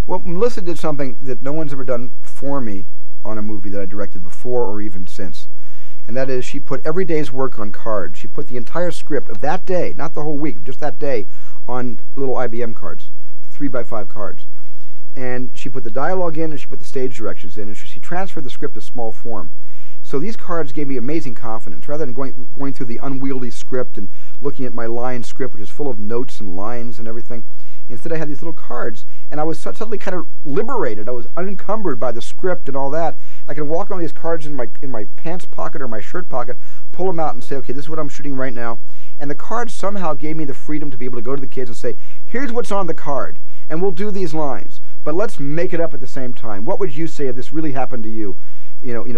Well, Melissa did something that no one's ever done for me on a movie that I directed before or even since. And that is she put every day's work on cards. She put the entire script of that day, not the whole week, just that day, on little IBM cards, 3x5 cards. And she put the dialogue in and she put the stage directions in, and she transferred the script to small form. So these cards gave me amazing confidence. Rather than going through the unwieldy script and looking at my line script, which is full of notes and lines and everything, instead I had these little cards, and I was suddenly kind of liberated. I was unencumbered by the script and all that. I can walk on these cards in my pants pocket or my shirt pocket, pull them out and say, okay, this is what I'm shooting right now. And the cards somehow gave me the freedom to be able to go to the kids and say, here's what's on the card, and we'll do these lines, but let's make it up at the same time. What would you say if this really happened to you?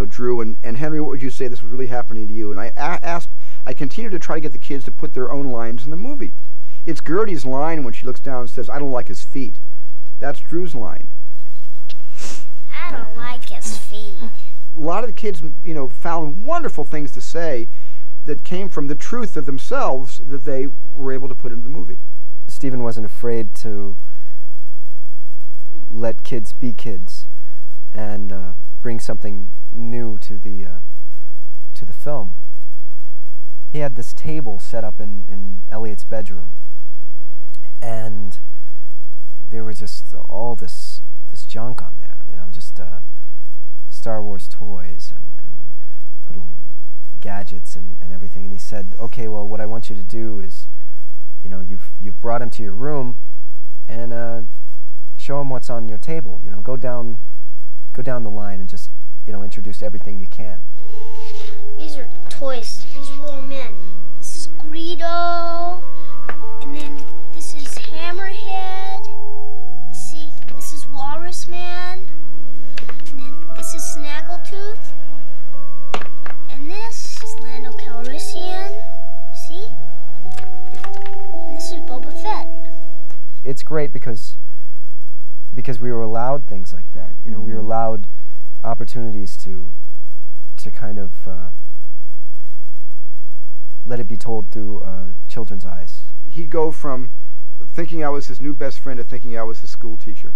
Drew and Henry, what would you say this was really happening to you? And I continued to try to get the kids to put their own lines in the movie. It's Gertie's line when she looks down and says, I don't like his feet. That's Drew's line. I don't like his feet. A lot of the kids, found wonderful things to say that came from the truth of themselves that they were able to put into the movie. Stephen wasn't afraid to let kids be kids and bring something new to the film. He had this table set up in Elliot's bedroom, and there was just all this junk on there, just Star Wars toys and little gadgets and everything. And he said, okay, well, what I want you to do is, you've brought him to your room, and show him what's on your table. Go down the line and just, introduce everything you can. These are toys. These are little men. This is Greedo, and then this is Hammerhead. See, this is Walrus Man, and then this is Snaggletooth, and this is Lando Calrissian. See? And this is Boba Fett. It's great because we were allowed things like that. We were allowed opportunities to kind of let it be told through children's eyes. He'd go from thinking I was his new best friend to thinking I was his school teacher,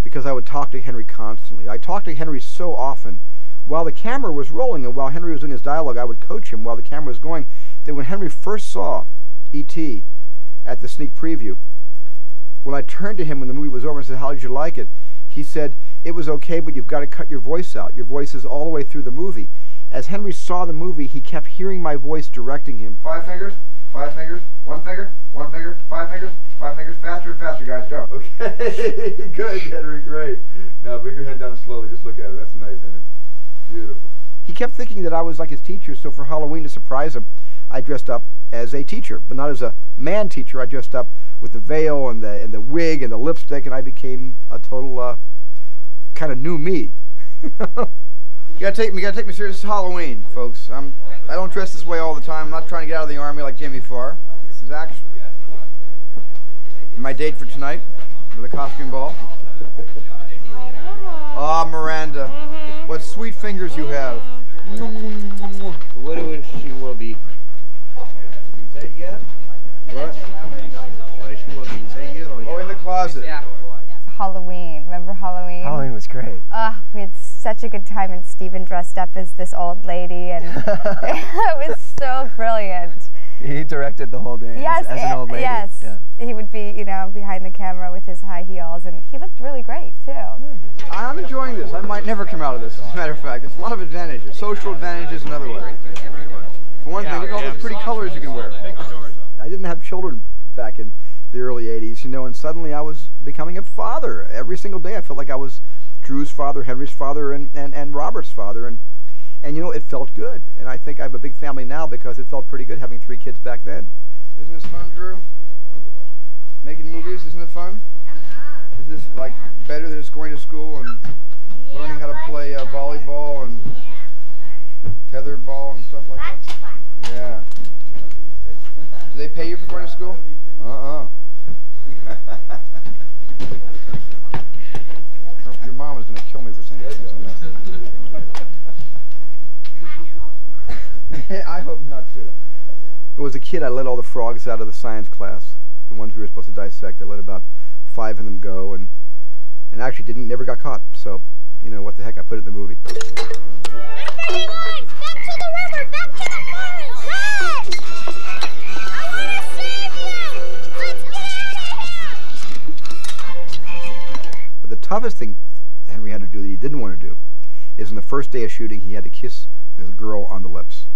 because I would talk to Henry constantly. I talked to Henry so often while the camera was rolling, and while Henry was doing his dialogue, I would coach him while the camera was going, that when Henry first saw E.T. at the sneak preview, when I turned to him when the movie was over and said, how did you like it? He said, it was okay, but you've got to cut your voice out. Your voice is all the way through the movie. As Henry saw the movie, he kept hearing my voice directing him. 5 fingers, 5 fingers, 1 finger, 1 finger, 5 fingers, 5 fingers, faster and faster, guys, go. Okay, good, Henry, great. Now bring your head down slowly, just look at it. That's nice, Henry. Beautiful. He kept thinking that I was like his teacher, so for Halloween, to surprise him, I dressed up as a teacher, but not as a man teacher. I dressed up with the veil and the wig and the lipstick, and I became a total kind of new me. You gotta take me serious. It's Halloween, folks. I don't dress this way all the time. I'm not trying to get out of the Army like Jimmy Farr. This is actually my date for tonight for the costume ball. Ah, Miranda, what sweet fingers you have. What do she will be? Say it yet? What? What she will be? Say it or Oh, in the closet. Yeah. Halloween. Remember Halloween? Halloween was great. We had such a good time, and Stephen dressed up as this old lady, and it was so brilliant. He directed the whole day as an old lady. Yes. Yeah. He would be, behind the camera with his high heels, and he looked really great, too. I'm enjoying this. I might never come out of this, as a matter of fact. There's a lot of advantages. Social advantages and other ways. For one thing, look at all those pretty colors you can wear. I didn't have children back in the early 80s, and suddenly I was becoming a father. Every single day I felt like I was Drew's father, Henry's father, and Robert's father, and it felt good. And I think I have a big family now because it felt pretty good having 3 kids back then. Isn't this fun, Drew? Making movies, isn't it fun? Is this like better than just going to school and learning how to play volleyball and tetherball and stuff like that? Yeah. Do they pay you for going to school? Your mom is going to kill me for saying things like that. I hope not, too. As a kid, I let all the frogs out of the science class, the ones we were supposed to dissect. I let about 5 of them go, and and actually never got caught. So, you know, what the heck, I put it in the movie. Everybody lines! Back to the river! Back to the lines! Run! I want to save you! Let's get out of here! But the toughest thing Henry had to do that he didn't want to do is on the first day of shooting, he had to kiss the girl on the lips.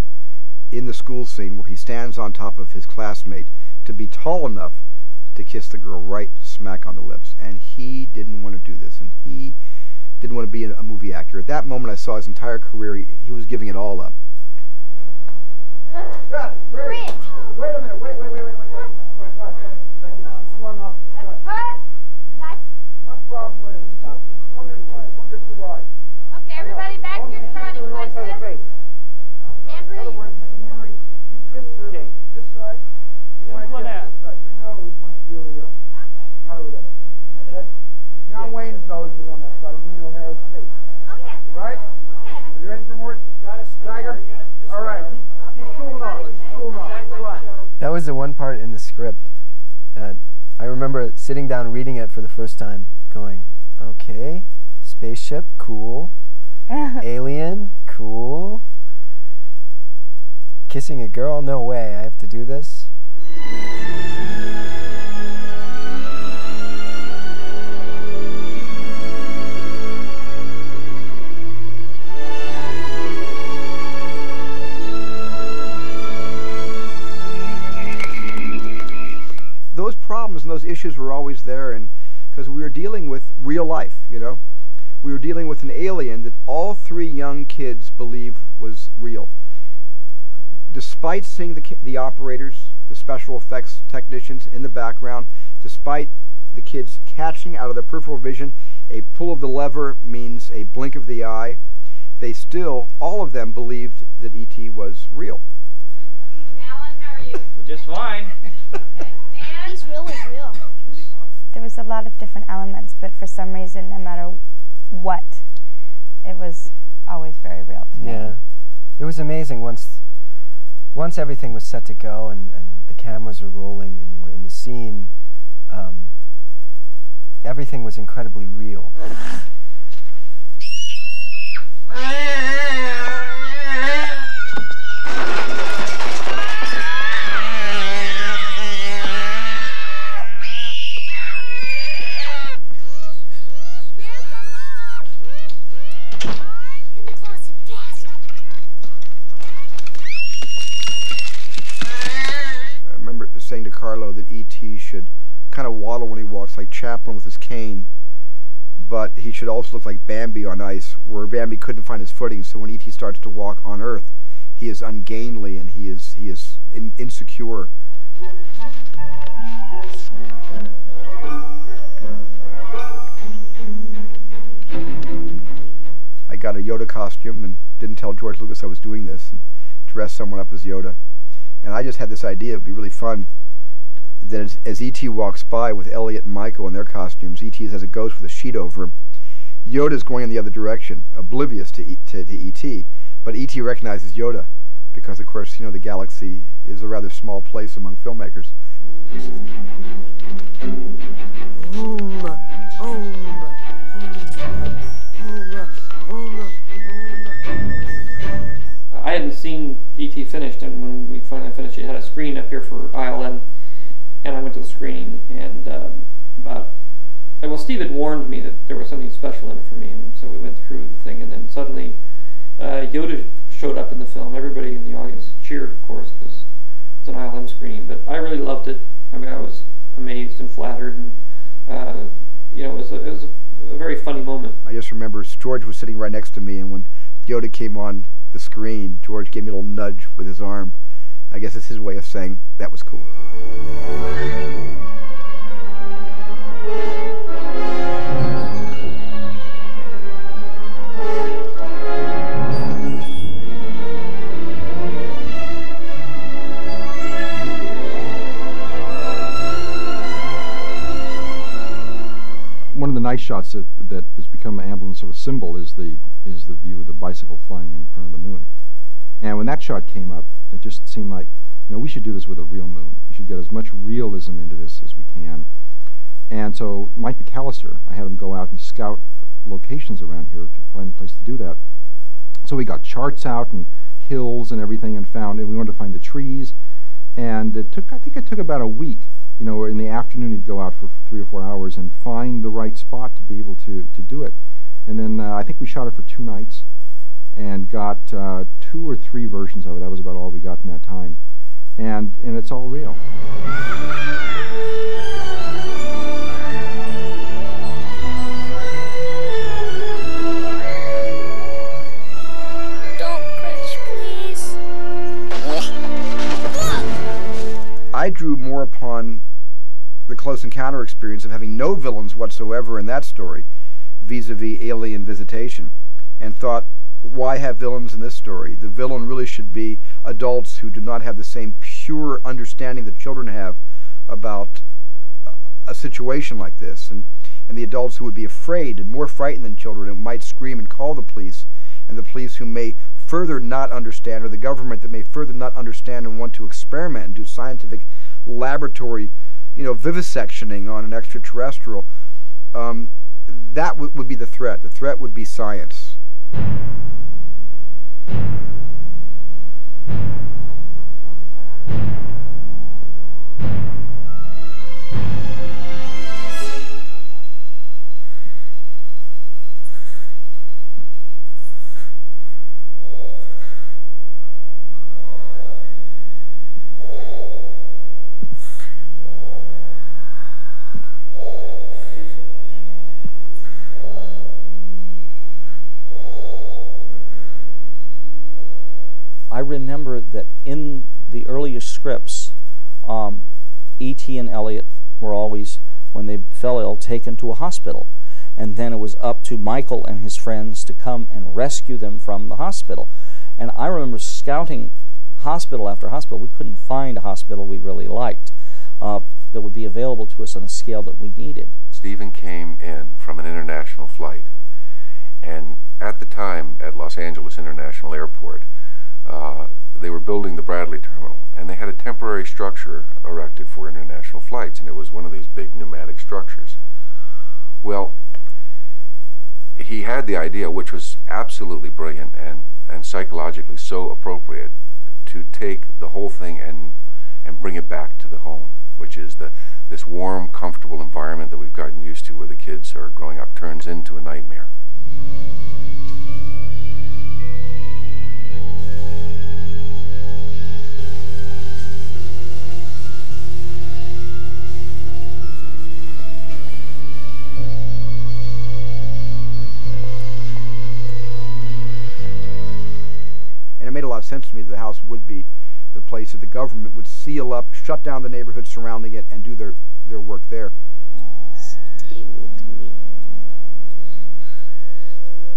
In the school scene where he stands on top of his classmate to be tall enough to kiss the girl right smack on the lips. And he didn't want to do this, and he didn't want to be a movie actor. At that moment, I saw his entire career, he was giving it all up. Great. Wait a minute, wait. Swung up. Cut! What problem was it? Swung it too wide. Okay, everybody back to your starting places. Andrew, In other words, Henry, you kissed her this side, you want to kiss her this side. Your nose wants to be over here, not over there. Okay? John Wayne's nose was on that side of Reno O'Hara's face. Okay. Right? Are you ready for more? Tiger? All right. He's cooling off. Right. That was the one part in the script that I remember sitting down reading it for the first time, going, okay, spaceship, cool. Alien, cool. Kissing a girl? No way, I have to do this? Those problems and those issues were always there, and because we were dealing with real life, you know. We were dealing with an alien that all three young kids believe was real. Despite seeing the operators, the special effects technicians in the background, despite the kids catching out of their peripheral vision, a pull of the lever means a blink of the eye, they still, all of them believed that E.T. was real. Alan, how are you? We're just fine. Okay, Dan? He's really real. There was a lot of different elements, but for some reason, no matter what, it was always very real to me. Yeah. It was amazing once everything was set to go and the cameras were rolling and you were in the scene, everything was incredibly real. In the closet, fast. I remember saying to Carlo that E.T. should kind of waddle when he walks like Chaplin with his cane, but he should also look like Bambi on ice, where Bambi couldn't find his footing, so when E.T. starts to walk on Earth, he is ungainly and he is insecure. I got a Yoda costume and didn't tell George Lucas I was doing this, and dressed someone up as Yoda. And I just had this idea, it'd be really fun, that as E.T. walks by with Elliot and Michael in their costumes, E.T. is as a ghost with a sheet over him. Yoda's going in the other direction, oblivious to E.T., but E.T. recognizes Yoda, because of course, you know, the galaxy is a rather small place among filmmakers. I hadn't seen E.T. finished, and when we finally finished, it had a screen up here for ILM, and I went to the screening, and well, Steve had warned me that there was something special in it for me, and so we went through the thing, and then suddenly Yoda showed up in the film. Everybody in the audience cheered, of course, because it's an ILM screening, but I really loved it. I mean, I was amazed and flattered, and you know, it was a very funny moment. I just remember George was sitting right next to me, and when Yoda came on the screen, George gave me a little nudge with his arm. I guess it's his way of saying that was cool. One of the nice shots that has become an emblem, sort of symbol, is the view of the bicycle flying in front of the moon. And when that shot came up, it just seemed like, you know, we should do this with a real moon. We should get as much realism into this as we can. And so Mike McAllister, I had him go out and scout locations around here to find a place to do that. So we got charts out and hills and everything and we wanted to find the trees. And I think it took about a week. You know, in the afternoon you'd go out for 3 or 4 hours and find the right spot to be able to do it. And then I think we shot it for 2 nights and got 2 or 3 versions of it. That was about all we got in that time. And it's all real. I drew more upon the Close Encounter experience of having no villains whatsoever in that story, vis-a-vis alien visitation, and thought, why have villains in this story? The villain really should be adults who do not have the same pure understanding that children have about a situation like this, and the adults who would be afraid and more frightened than children and might scream and call the police, and the police who may further not understand, or the government that may further not understand and want to experiment and do scientific laboratory, vivisectioning on an extraterrestrial. That would be the threat. The threat would be science. I remember that in the earliest scripts, E.T. and Elliot were always, when they fell ill, taken to a hospital. And then it was up to Michael and his friends to come and rescue them from the hospital. And I remember scouting hospital after hospital. We couldn't find a hospital we really liked that would be available to us on a scale that we needed. Stephen came in from an international flight. And at the time, at Los Angeles International Airport, they were building the Bradley terminal, and they had a temporary structure erected for international flights, and it was one of these big pneumatic structures. Well, he had the idea, which was absolutely brilliant and psychologically so appropriate, to take the whole thing and bring it back to the home, which is this warm, comfortable environment that we've gotten used to where the kids are growing up turns into a nightmare. And it made a lot of sense to me that the house would be the place that the government would seal up, shut down the neighborhood surrounding it, and do their work there. Stay with me.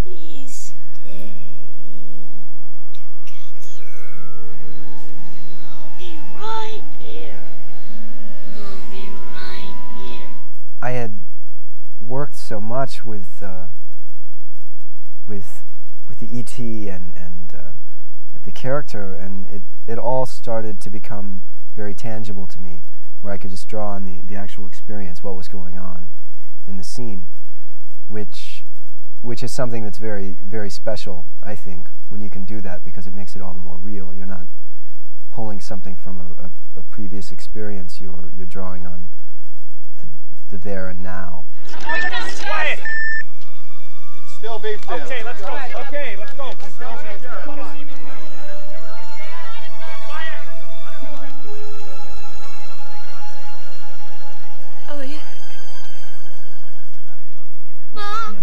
Please stay together. I'll be right here. I'll be right here. I had worked so much with the E.T. and the character, and it all started to become very tangible to me, where I could just draw on the actual experience, what was going on in the scene, which is something that's very, very special, I think, when you can do that, because it makes it all the more real. You're not pulling something from a previous experience, you're drawing on the there and now. Quiet! It's still being filmed. Okay, let's go. Okay, let's go. Oh, yeah. Mom!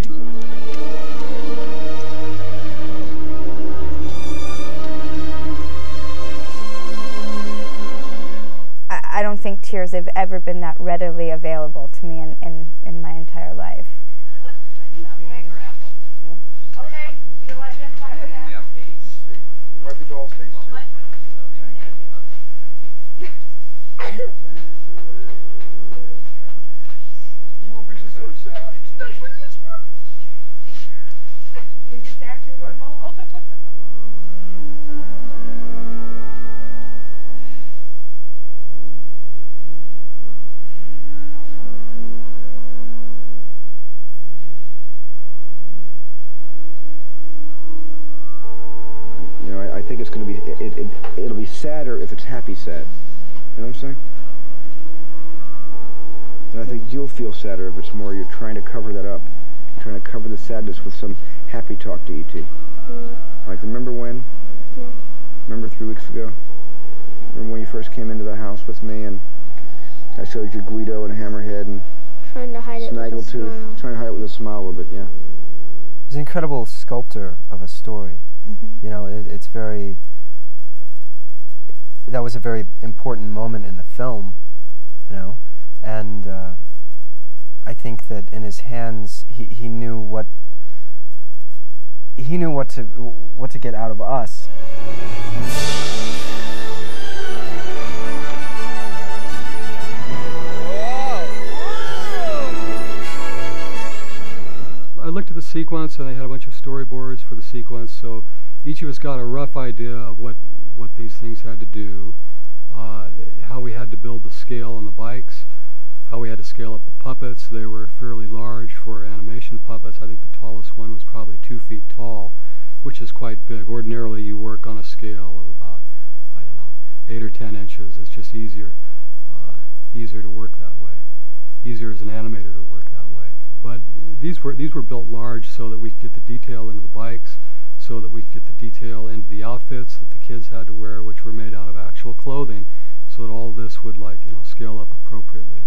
I don't think tears have ever been that readily available to me in my entire life. Okay, you want to identify with that? Yeah. You wipe the doll's face too. Thank you. Movies are so sad, especially this one. Biggest actor of them all. going to be, it'll be sadder if it's happy sad. You know what I'm saying? And I think you'll feel sadder if it's more you're trying to cover that up. You're trying to cover the sadness with some happy talk to E.T. Like, remember when? Yeah. Remember 3 weeks ago? Remember when you first came into the house with me and I showed you Guido and Hammerhead and Trying to hide it with a Snaggletooth? smile. Trying to hide it with a smile a little bit, yeah. He's an incredible sculptor of a story. You know, it's very... That was a very important moment in the film, you know, and I think that in his hands, he knew what to get out of us. I looked at the sequence and they had a bunch of storyboards for the sequence, so each of us got a rough idea of what these things had to do, how we had to build the scale on the bikes, how we had to scale up the puppets. They were fairly large for animation puppets. I think the tallest one was probably 2 feet tall, which is quite big. Ordinarily you work on a scale of about, I don't know, 8 or 10 inches. It's just easier to work that way. Easier as an animator to work that way. But these were built large so that we could get the detail into the bikes, so that we could get the detail into the outfits that the kids had to wear, which were made out of actual clothing, so that all this would, like, you know, scale up appropriately.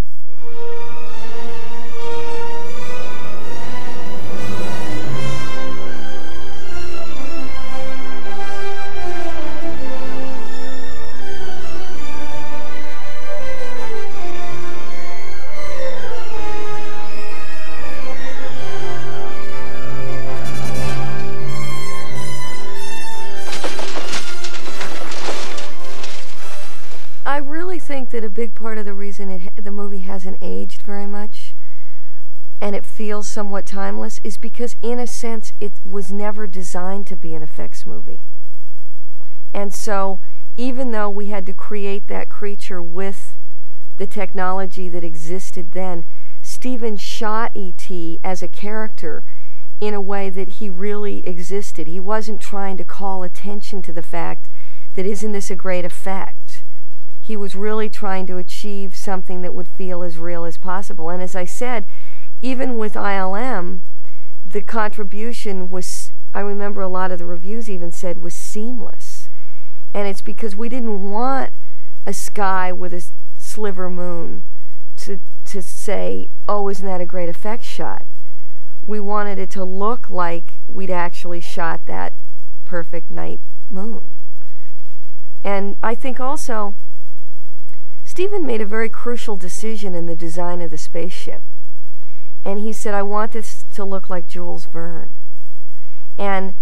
I really think that a big part of the reason the movie hasn't aged very much and it feels somewhat timeless is because, in a sense, it was never designed to be an effects movie. And so, even though we had to create that creature with the technology that existed then, Steven shot E.T. as a character in a way that he really existed. He wasn't trying to call attention to the fact that isn't this a great effect? He was really trying to achieve something that would feel as real as possible. And as I said, even with ILM, the contribution was, I remember a lot of the reviews even said, was seamless. And it's because we didn't want a sky with a sliver moon to say, oh, isn't that a great effect shot? We wanted it to look like we'd actually shot that perfect night moon. And I think also, Steven made a very crucial decision in the design of the spaceship. And he said, I want this to look like Jules Verne. And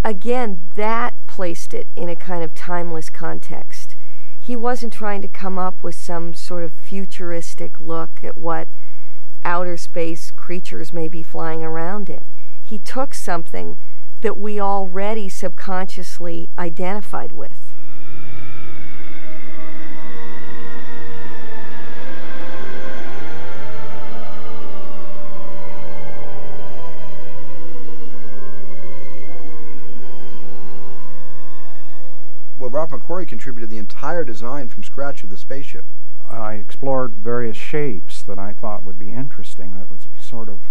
again, that placed it in a kind of timeless context. He wasn't trying to come up with some sort of futuristic look at what outer space creatures may be flying around in. He took something that we already subconsciously identified with. Well, Ralph McQuarrie contributed the entire design from scratch of the spaceship. I explored various shapes that I thought would be interesting, that would be sort of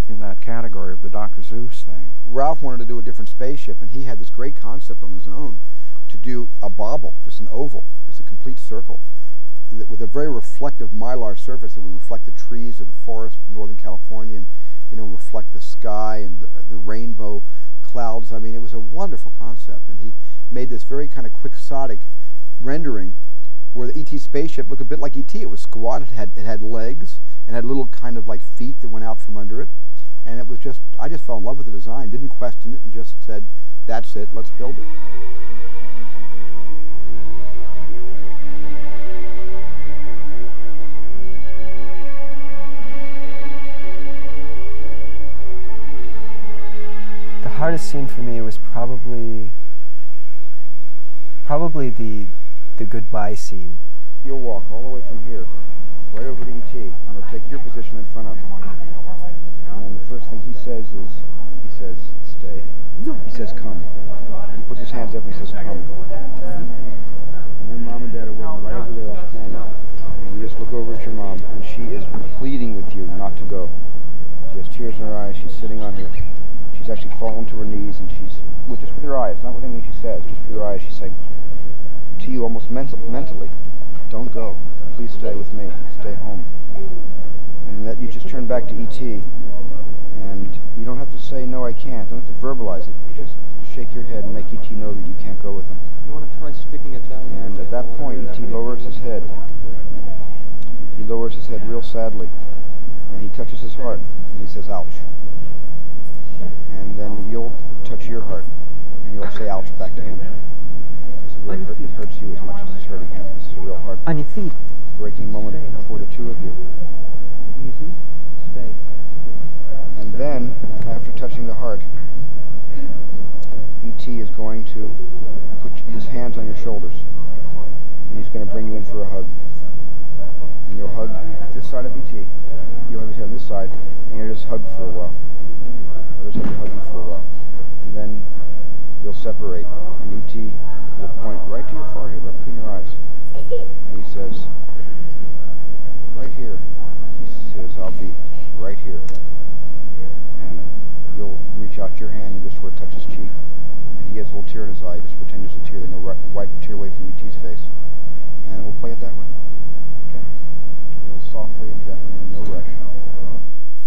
in that category of the Dr. Seuss thing. Ralph wanted to do a different spaceship, and he had this great concept on his own to do a bobble, just an oval, just a complete circle, with a very reflective mylar surface that would reflect the trees of the forest in Northern California and, you know, reflect the sky and the rainbow clouds. I mean, it was a wonderful concept, and he made this very kind of quixotic rendering where the E.T. spaceship looked a bit like E.T. It was squat, it had legs, and had little kind of like feet that went out from under it. And it was just, I just fell in love with the design, didn't question it, and just said, that's it, let's build it. The hardest scene for me was probably the goodbye scene. You'll walk all the way from here, right over to E.T., and you'll take your position in front of him. And the first thing he says is, he says, stay. He says, come. He puts his hands up and he says, come. And your mom and dad are waiting right over there off camera. And you just look over at your mom, and she is pleading with you not to go. She has tears in her eyes. She's sitting on her. She's actually fallen to her knees, and she's, just with her eyes, not with anything she says, just with her eyes, she's saying to you almost mentally, don't go. Please stay with me. Stay home. And that you just turn back to E.T., and you don't have to say, no, I can't. Don't have to verbalize it. Just shake your head and make E.T. know that you can't go with him. You want to try sticking it down? And at that point, E.T. lowers his head. He lowers his head real sadly, and he touches his heart, and he says, ouch. And then you'll touch your heart, and you'll say ouch back to him. Because it hurts you as much as it's hurting him. This is a real heart-breaking moment for the two of you. Easy. Stay. And then, after touching the heart, E.T. is going to put his hands on your shoulders, and he's going to bring you in for a hug. And you'll hug this side of E.T., you'll have your head on this side, and you'll just hug for a while. You'll just have you hugging for a while. And then you'll separate, and E.T. will point right to your forehead, right between your eyes. And he says, right here. He says, I'll be right here. And you'll reach out your hand, you just sort of touch his cheek. And he has a little tear in his eye. Just pretend there's a tear, then you'll wipe a tear away from E.T.'s face. And we'll play it that way. Okay? Real softly and gently and no rush.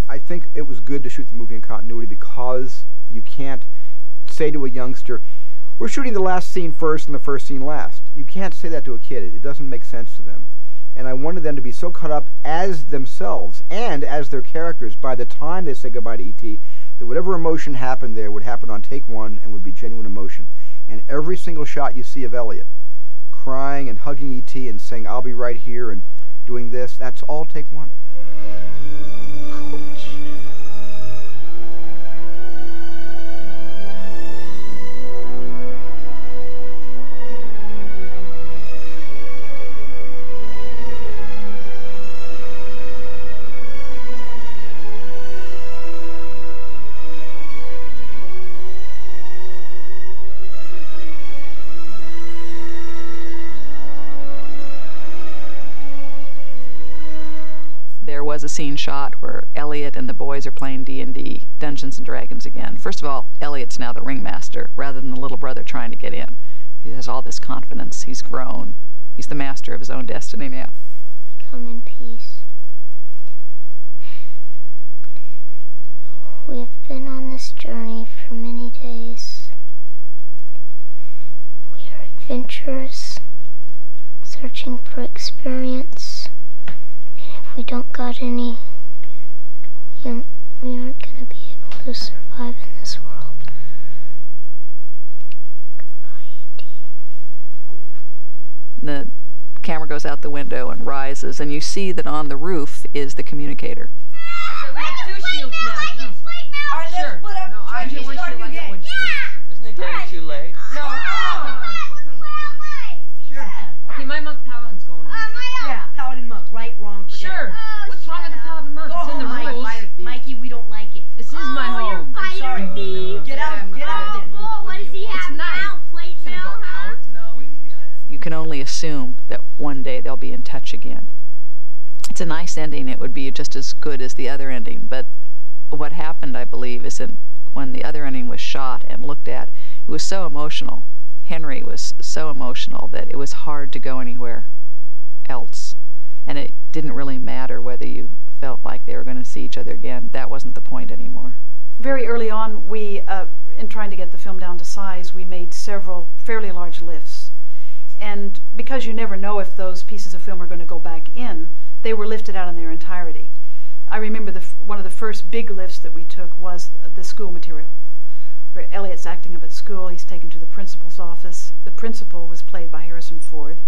I think it was good to shoot the movie in continuity because you can't say to a youngster, we're shooting the last scene first and the first scene last. You can't say that to a kid. It doesn't make sense to them. And I wanted them to be so caught up as themselves and as their characters by the time they say goodbye to E.T. that whatever emotion happened there would happen on take one and would be genuine emotion. And every single shot you see of Elliot crying and hugging E.T. and saying, I'll be right here and doing this, that's all take one. There was a scene shot where Elliot and the boys are playing D&D, Dungeons and Dragons again. First of all, Elliot's now the ringmaster rather than the little brother trying to get in. He has all this confidence. He's grown. He's the master of his own destiny now. Come in peace. We have been on this journey for many days. We are adventurous, searching for experience. If we don't got any, we aren't going to be able to survive in this world. Goodbye, E.T. The camera goes out the window and rises, and you see that on the roof is the communicator. So we have two shields now. Are they split up? No, I just want you like one shield. Isn't it getting too late? No, sure. Okay, my monk paladin's going on. Yeah, paladin monk. Right, wrong, forget Sure. it. What's wrong with the paladin monk? Go It's in the home, rules. Mikey, we don't like it. This is my home. I'm sorry. Get out then. What does he have now? Plate mail, huh? You can only assume that one day they'll be in touch again. It's a nice ending. It would be just as good as the other ending. But what happened, I believe, is that when the other ending was shot and looked at, it was so emotional. Henry was so emotional that it was hard to go anywhere else. And it didn't really matter whether you felt like they were going to see each other again. That wasn't the point anymore. Very early on, we, in trying to get the film down to size, we made several fairly large lifts. And because you never know if those pieces of film are going to go back in, they were lifted out in their entirety. I remember one of the first big lifts that we took was the school material. Where Elliot's acting up at school, he's taken to the principal's office. The principal was played by Harrison Ford.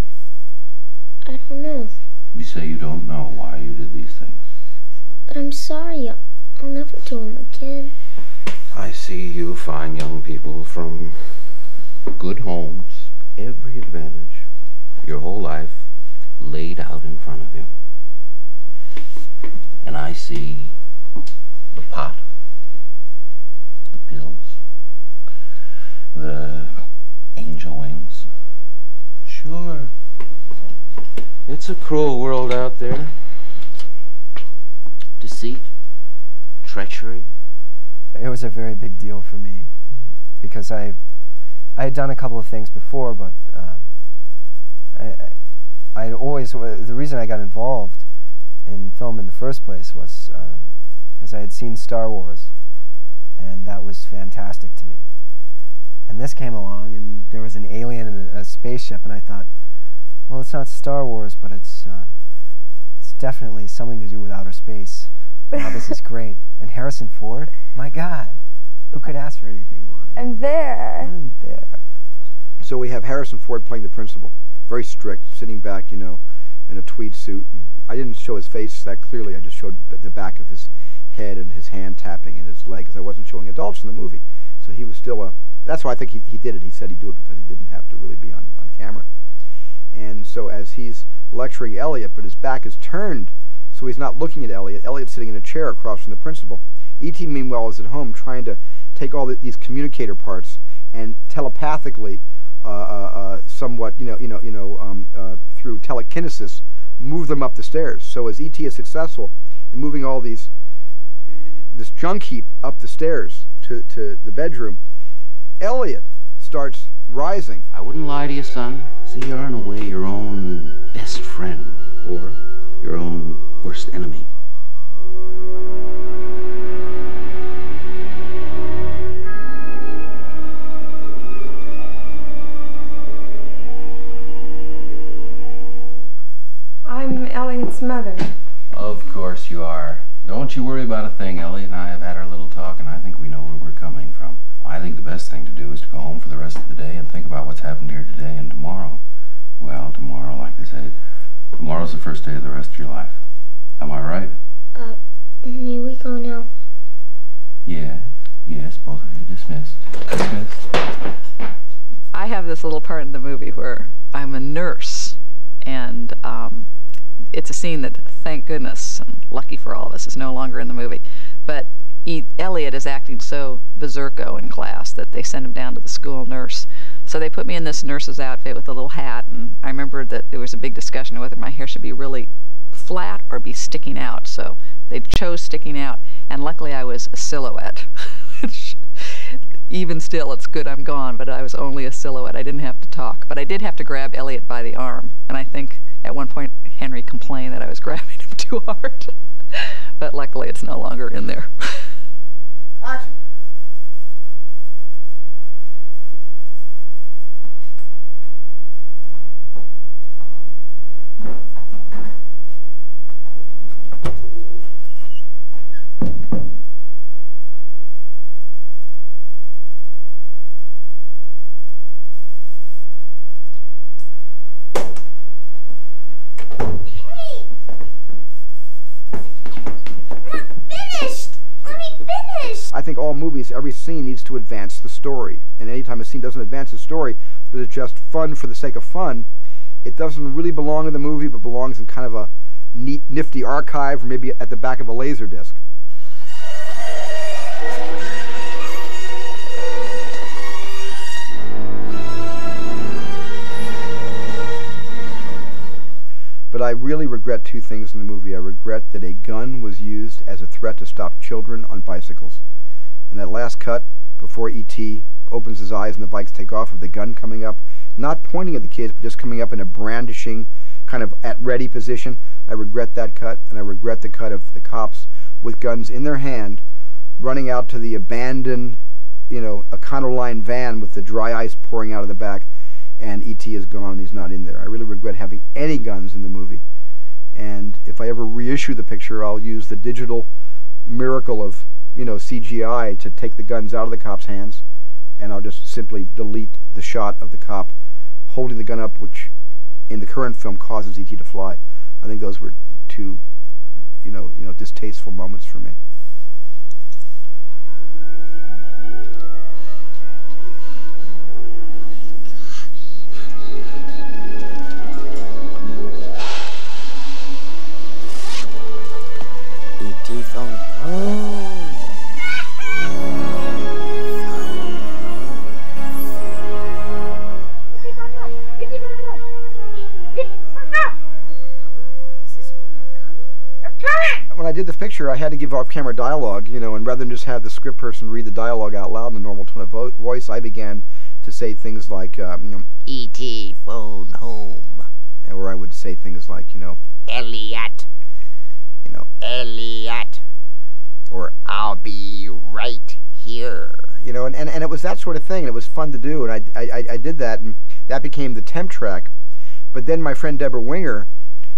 I don't know. You say you don't know why you did these things. But I'm sorry. I'll never do them again. I see you fine young people from good homes, every advantage, your whole life laid out in front of you. And I see the pot, the pills, the It's a cruel world out there. Deceit, treachery. It was a very big deal for me because I had done a couple of things before, but I'd always, the reason I got involved in film in the first place was because I had seen Star Wars, and that was fantastic to me. And this came along, and there was an alien in a spaceship, and I thought, well, it's not Star Wars, but it's definitely something to do with outer space. Wow, this is great. And Harrison Ford, my God, who could ask for anything more? I'm there. I'm there. So we have Harrison Ford playing the principal, very strict, sitting back, you know, in a tweed suit. And I didn't show his face that clearly. I just showed the back of his head and his hand tapping and his leg, because I wasn't showing adults in the movie. So he was still a... That's why I think he did it. He said he'd do it because he didn't have to really be on camera. And so as he's lecturing Elliot, but his back is turned, so he's not looking at Elliot. Elliot's sitting in a chair across from the principal. E.T., meanwhile, is at home trying to take all these communicator parts and telepathically, somewhat, through telekinesis, move them up the stairs. So as E.T. is successful in moving all this junk heap up the stairs to the bedroom, Elliot starts rising. I wouldn't lie to you, son. See, you're in a way your own best friend, or your own worst enemy. I'm Elliot's mother. Of course you are. Don't you worry about a thing. Elliot and I have had our little talk, and I think we know where we're coming from. I think the best thing to do is to go home for the rest of the day and think about what's happened here today and tomorrow. Well, tomorrow, like they say, tomorrow's the first day of the rest of your life. Am I right? May we go now? Yes, both of you dismissed. Dismissed. I have this little part in the movie where I'm a nurse, and it's a scene that, thank goodness, and lucky for all of us, is no longer in the movie. But Elliot is acting so berserko in class that they send him down to the school nurse. So they put me in this nurse's outfit with a little hat, and I remember that there was a big discussion whether my hair should be really flat or be sticking out. So they chose sticking out, and luckily I was a silhouette. Even still, it's good I'm gone, but I was only a silhouette. I didn't have to talk. But I did have to grab Elliot by the arm, and I think at one point Henry complained that I was grabbing him too hard. But luckily it's no longer in there. Action. I think all movies, every scene needs to advance the story. And anytime a scene doesn't advance the story, but it's just fun for the sake of fun, it doesn't really belong in the movie, but belongs in kind of a neat, nifty archive, or maybe at the back of a laserdisc. But I really regret two things in the movie. I regret that a gun was used as a threat to stop children on bicycles. And that last cut, before E.T. opens his eyes and the bikes take off, of the gun coming up, not pointing at the kids, but just coming up in a brandishing, kind of at-ready position. I regret that cut, and I regret the cut of the cops with guns in their hand, running out to the abandoned, Econoline van with the dry ice pouring out of the back, and E.T. is gone and he's not in there. I really regret having any guns in the movie. And if I ever reissue the picture, I'll use the digital miracle of, CGI to take the guns out of the cop's hands, and I'll just simply delete the shot of the cop holding the gun up, which in the current film causes E.T. to fly. I think those were two, distasteful moments for me. E.T. phone home. picture, I had to give off-camera dialogue, you know, and rather than just have the script person read the dialogue out loud in a normal tone of voice, I began to say things like, you know, E.T. phone home, or I would say things like, you know, Elliot, you know, Elliot, or I'll be right here, you know, and it was that sort of thing, and it was fun to do, and I did that, and that became the temp track. But then my friend Deborah Winger,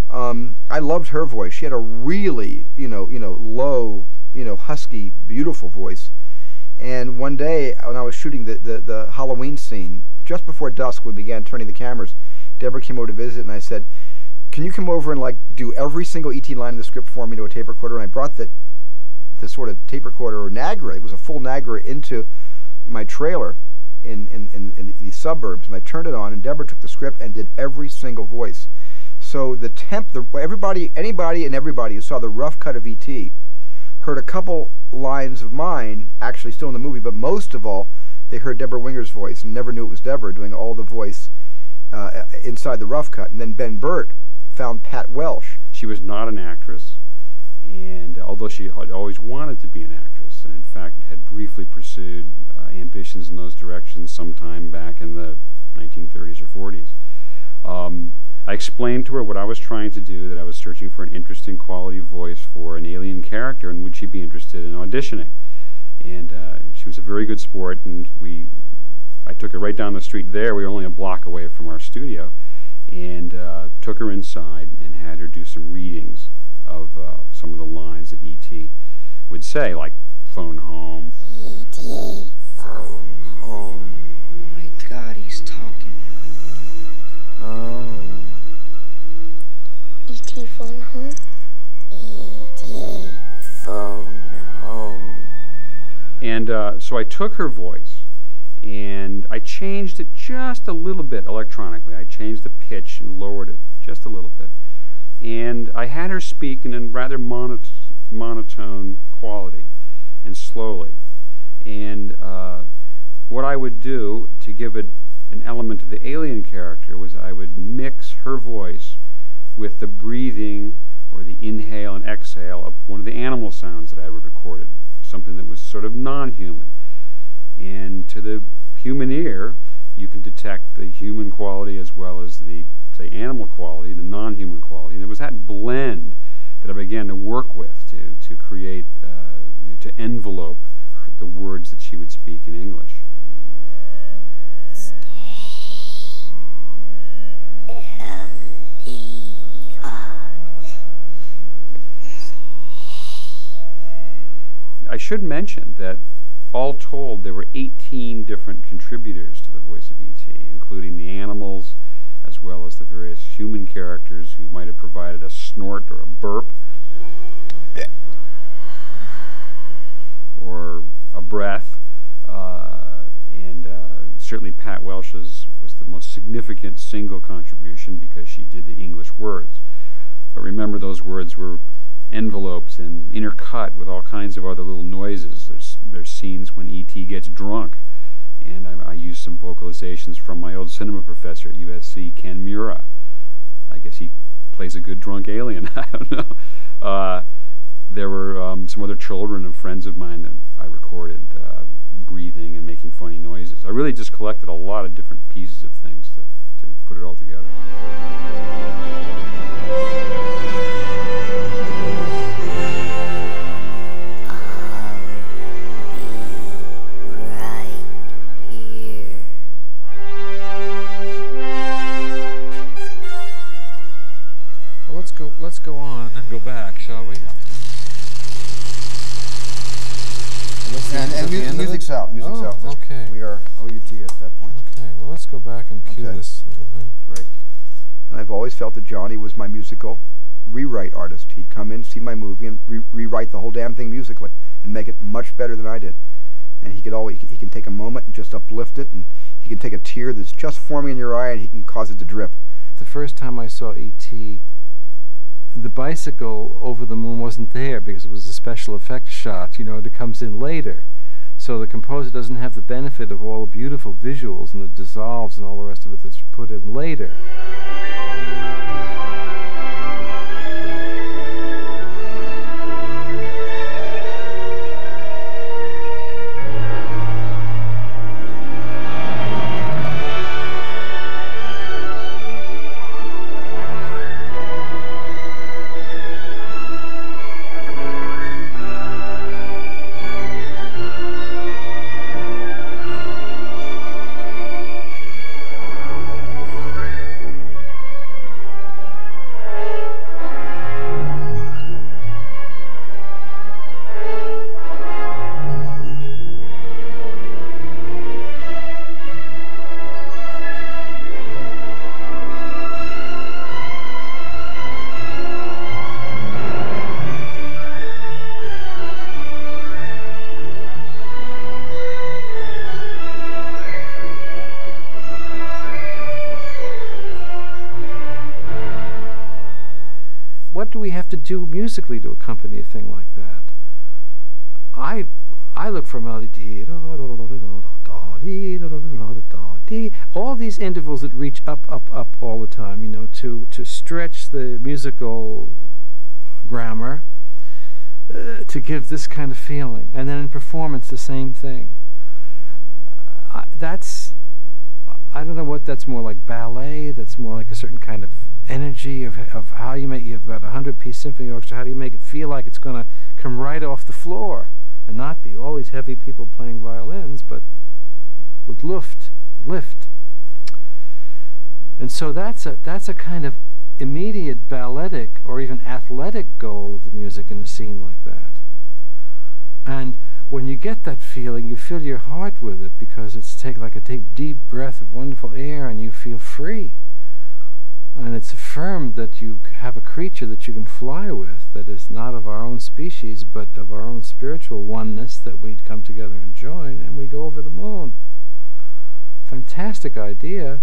I loved her voice. She had a really, low, husky, beautiful voice. And one day when I was shooting the Halloween scene, just before dusk, we began turning the cameras, Deborah came over to visit, and I said, can you come over and like do every single E.T. line in the script for me to a tape recorder? And I brought the sort of tape recorder, or Nagra, it was a full Nagra, into my trailer in the suburbs, and I turned it on, and Deborah took the script and did every single voice. So anybody who saw the rough cut of E.T. heard a couple lines of mine, actually still in the movie, but most of all, they heard Deborah Winger's voice and never knew it was Deborah doing all the voice inside the rough cut. And then Ben Burt found Pat Welsh. She was not an actress, and although she had always wanted to be an actress, and in fact had briefly pursued ambitions in those directions sometime back in the 1930s or 40s. I explained to her what I was trying to do, that I was searching for an interesting quality voice for an alien character, and would she be interested in auditioning. And she was a very good sport, and I took her right down the street there. We were only a block away from our studio, and took her inside and had her do some readings of some of the lines that E.T. would say, like phone home. E.T. phone home. My God, he's talking. Oh. E.T. phone home. E.T. phone home. And so I took her voice and I changed it just a little bit electronically. I changed the pitch and lowered it just a little bit. And I had her speak in a rather monotone quality and slowly. And what I would do to give it an element of the alien character was I would mix her voice with the breathing or the inhale and exhale of one of the animal sounds that I had recorded, something that was sort of non-human. And to the human ear, you can detect the human quality as well as the, say, animal quality, the non-human quality. And it was that blend that I began to work with to create, to envelope the words that she would speak in English. I should mention that all told, there were 18 different contributors to the voice of E.T., including the animals, as well as the various human characters who might have provided a snort or a burp, or a breath, and certainly Pat Welsh's was the most significant single contribution because she did the English words. But remember, those words were enveloped and intercut with all kinds of other little noises. There's scenes when E.T. gets drunk, and I used some vocalizations from my old cinema professor at USC, Ken Mura. I guess he plays a good drunk alien. I don't know. There were some other children of friends of mine that I recorded breathing and making funny noises. I really just collected a lot of different pieces of things to put it all together. Let's go on and go back, shall we? And music's out. Music's out. Okay. We are OUT at that point. Okay. Well, let's go back and cue this little thing. Right. And I've always felt that Johnny was my musical rewrite artist. He'd come in, see my movie, and rewrite the whole damn thing musically and make it much better than I did. And he can take a moment and just uplift it, and he can take a tear that's just forming in your eye and he can cause it to drip. The first time I saw E.T., the bicycle over the moon wasn't there because it was a special effects shot, it comes in later. So the composer doesn't have the benefit of all the beautiful visuals and the dissolves and all the rest of it that's put in later. have to do musically to accompany a thing like that? I look for melody, all these intervals that reach up, up, up all the time, you know, to stretch the musical grammar, to give this kind of feeling. And then in performance, the same thing. I don't know what that's more like, ballet. That's more like a certain kind of energy of how you make. You've got a 100-piece symphony orchestra. How do you make it feel like it's going to come right off the floor and not be all these heavy people playing violins, but with lift. And so that's a kind of immediate balletic or even athletic goal of the music in a scene like that. And when you get that feeling, you fill your heart with it, because it's like a deep breath of wonderful air, and you feel free. And it's affirmed that you have a creature that you can fly with that is not of our own species, but of our own spiritual oneness, that we come together and join, and we go over the moon. Fantastic idea,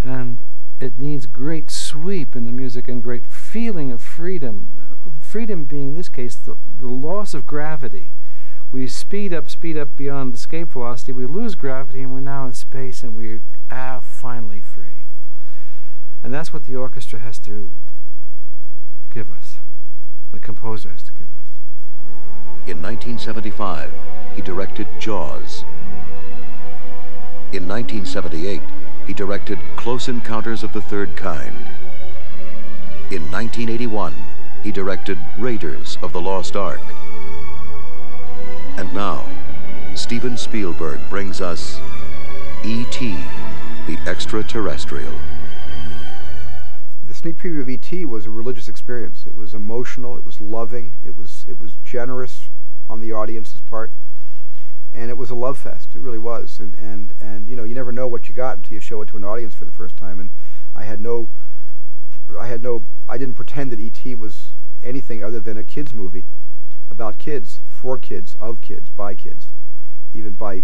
and it needs great sweep in the music and great feeling of freedom. Freedom being, in this case, the loss of gravity. We speed up beyond escape velocity, we lose gravity, and we're now in space, and we're finally free. And that's what the orchestra has to give us, the composer has to give us. In 1975, he directed Jaws. In 1978, he directed Close Encounters of the Third Kind. In 1981, he directed Raiders of the Lost Ark. And now, Steven Spielberg brings us E.T., the Extra Terrestrial. The sneak preview of E.T. was a religious experience. It was emotional, it was loving, it was generous on the audience's part, and it was a love fest. It really was. And you know, you never know what you got until you show it to an audience for the first time. And I didn't pretend that E.T. was anything other than a kids movie about kids, for kids, of kids, by kids, even by.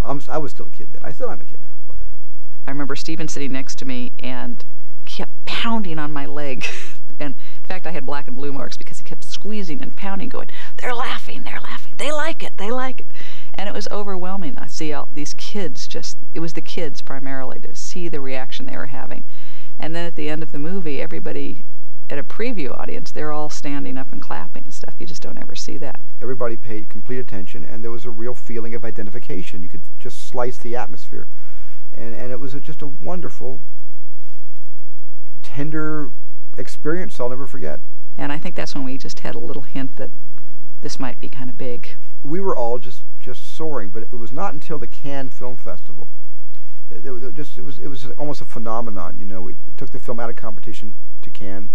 I was still a kid then. I still am a kid now. What the hell? I remember Steven sitting next to me and kept pounding on my leg. And in fact, I had black and blue marks because he kept squeezing and pounding, going, they're laughing, they like it. And it was overwhelming. I see all these kids, it was the kids primarily, to see the reaction they were having. And then at the end of the movie, everybody at a preview audience, they're all standing up and clapping and stuff. You just don't ever see that. Everybody paid complete attention, and there was a real feeling of identification. You could just slice the atmosphere. And it was just a wonderful, tender experience I'll never forget. And I think that's when we just had a little hint that this might be kind of big. We were all just soaring, but it was not until the Cannes Film Festival. It was almost a phenomenon, you know. We took the film out of competition to Cannes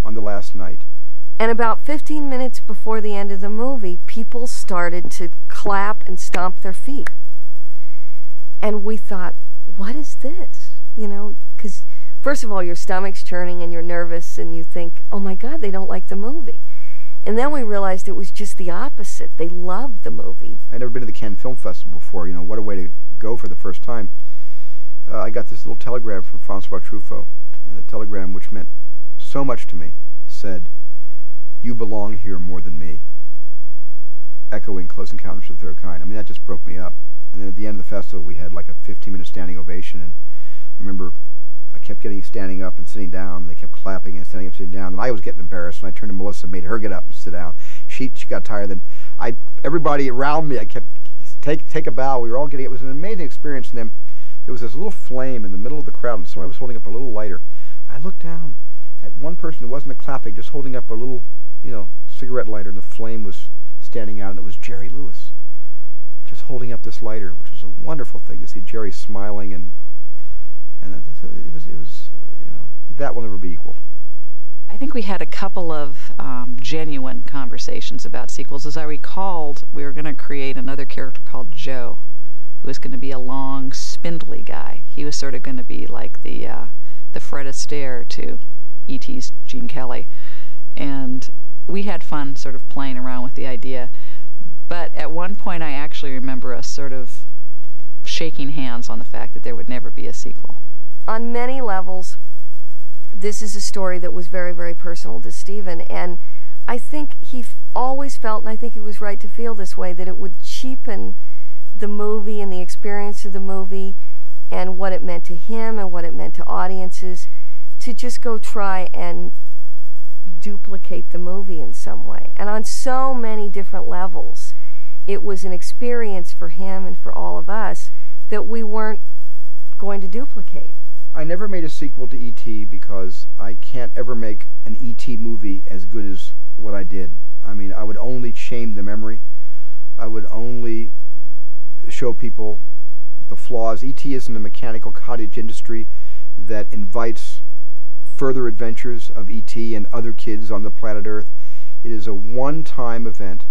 on the last night. And about 15 minutes before the end of the movie, people started to clap and stomp their feet. And we thought, what is this? You know, because first of all, your stomach's churning and you're nervous and you think, oh my God, they don't like the movie. And then we realized it was just the opposite. They loved the movie. I'd never been to the Cannes Film Festival before. You know, what a way to go for the first time. I got this little telegram from Francois Truffaut, and the telegram, which meant so much to me, said, "You belong here more than me," echoing Close Encounters of the Third Kind. I mean, that just broke me up. And then at the end of the festival, we had like a 15-minute standing ovation, and I remember I kept getting standing up and sitting down, and they kept clapping and standing up and sitting down, and I was getting embarrassed, and I turned to Melissa and made her get up and sit down. She got tired, and everybody around me, I kept, take a bow. We were all getting, it was an amazing experience, and then there was this little flame in the middle of the crowd, and somebody was holding up a little lighter. I looked down at one person who wasn't clapping, just holding up a little, you know, cigarette lighter, and the flame was standing out, and it was Jerry Lewis, just holding up this lighter, which was a wonderful thing to see Jerry smiling, and it was you know, that will never be equal. I think we had a couple of genuine conversations about sequels. As I recalled, we were going to create another character called Joe, who was going to be a long, spindly guy. He was sort of going to be like the Fred Astaire to E.T.'s Gene Kelly. And we had fun sort of playing around with the idea. But at one point, I actually remember us sort of shaking hands on the fact that there would never be a sequel. On many levels, this is a story that was very, very personal to Stephen, and I think he always felt, and I think he was right to feel this way, that it would cheapen the movie and the experience of the movie and what it meant to him and what it meant to audiences to just go try and duplicate the movie in some way. And on so many different levels, it was an experience for him and for all of us that we weren't going to duplicate. I never made a sequel to E.T. because I can't ever make an E.T. movie as good as what I did. I mean, I would only shame the memory. I would only show people the flaws. E.T. isn't a mechanical cottage industry that invites further adventures of E.T. and other kids on the planet Earth. It is a one-time event,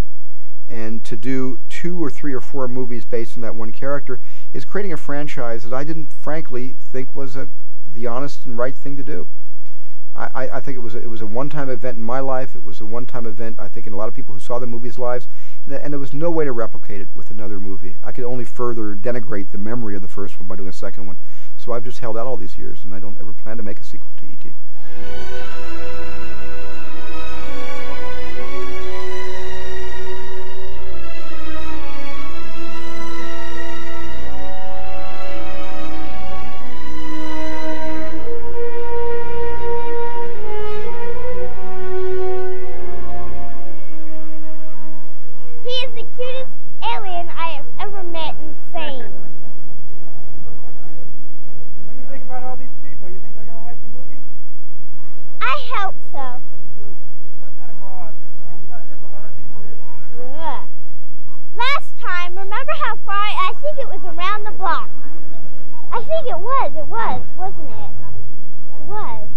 and to do 2 or 3 or 4 movies based on that one character is creating a franchise that I didn't, frankly, think was the honest and right thing to do. I think it was a one-time event in my life. It was a one-time event, I think, in a lot of people who saw the movie's lives, and there was no way to replicate it with another movie. I could only further denigrate the memory of the first one by doing a second one. So I've just held out all these years, and I don't ever plan to make a sequel to E.T. Wasn't it? It was.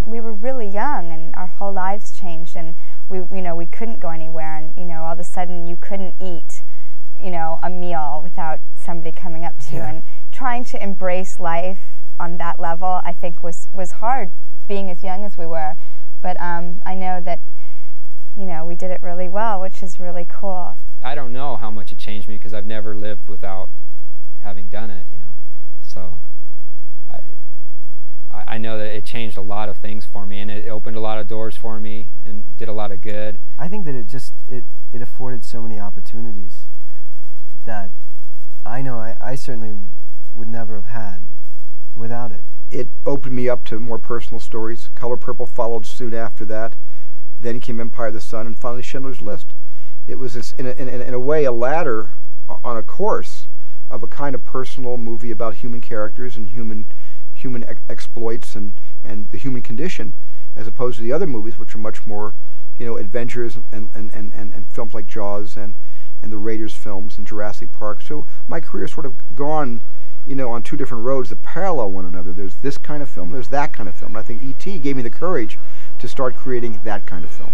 We were really young, and our whole lives changed, and we couldn't go anywhere, and all of a sudden you couldn't eat, a meal without somebody coming up to you, and trying to embrace life on that level, I think was hard, being as young as we were. But I know that, we did it really well, which is really cool. I don't know how much it changed me because I've never lived without having done it, So I know that it changed a lot of things for me, and it opened a lot of doors for me and did a lot of good. I think that it afforded so many opportunities that I know I certainly would never have had without it. It opened me up to more personal stories. Color Purple followed soon after that. Then came Empire of the Sun, and finally Schindler's List. It was, in a way, a ladder on a course of a kind of personal movie about human characters and human exploits and the human condition, as opposed to the other movies, which are much more, adventures and films like Jaws and the Raiders films and Jurassic Park. So my career sort of gone, on 2 different roads that parallel one another. There's this kind of film, there's that kind of film. And I think E.T. gave me the courage to start creating that kind of film.